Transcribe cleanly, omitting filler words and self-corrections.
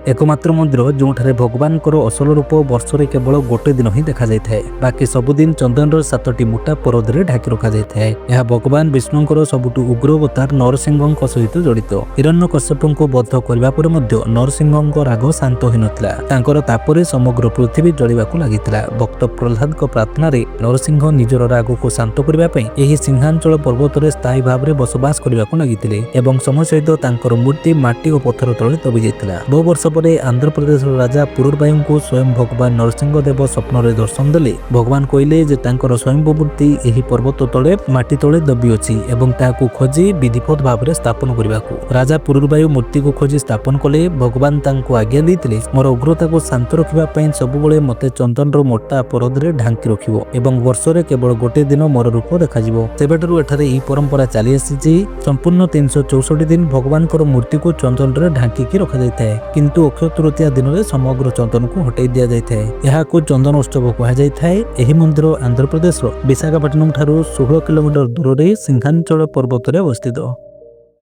एकमात्र मंदिर जोठारे भगवान असल रूप वर्ष रे केवल गोटे दिन ही देखा जाए। बाकी सबुदिन चंदन 7टी मोटा परद रे ढाकी रखा जाए। यह भगवान विष्णुंकर सबुठु उग्र अवतार नरसिंह सहित जड़ित। हिरण्यकश्यप को बध करबा परे मध्य नरसिंह राग शांत होई नथिला। तांकर तापरे समग्र पृथ्वी जलिबाकु लागितिला। भक्त प्रह्लाद प्रार्थना रे नरसिंह निजर राग को शांत करबा पई एही सिंहांचल पर्वत रे स्थायी भाव रे बसवास करबाकु लागितिले एवं समय सहित तांकर मूर्ति माटी और पत्थर तले दबी जाइतिला। बहु वर्ष परे आंध्र प्रदेश राजा पुरुरबायु को स्वयं भगवान नरसिंह देव स्वप्न रे दर्शन देले। भगवान कहले जे तांकर स्वयंभू मूर्ति एही पर्वत तले माटी तले दबी अछि एवं ताकू खोजी विधिवत भाव रे स्थापन करबाकू। राजा पुरुरबायु मूर्ति को खोजी स्थापन कले। भगवान तांको आज्ञा दैथिले मोर उग्रता को शांत रखिबा पई सबुबले मते चंदन रो मोटा परद रे ढांकी रखिबो एवं वर्ष रे केवल गोटे दिन मोर रूप देखाजिबो। सेबेटरू एठारे ई परंपरा चली आसीछि। संपूर्ण 364 दिन भगवान को मूर्ति को चंदन रे ढांकी की रखा जाइए, किंतु अक्षय तृतीया दिन में समग्र चंदन को हटाई दि जाए। यह चंदन उत्सव कहुए। यह मंदिर आंध्र प्रदेश विशाखापट्टनम ठारू 16 किलोमीटर दूर सिंहांचल पर्वत अवस्थित।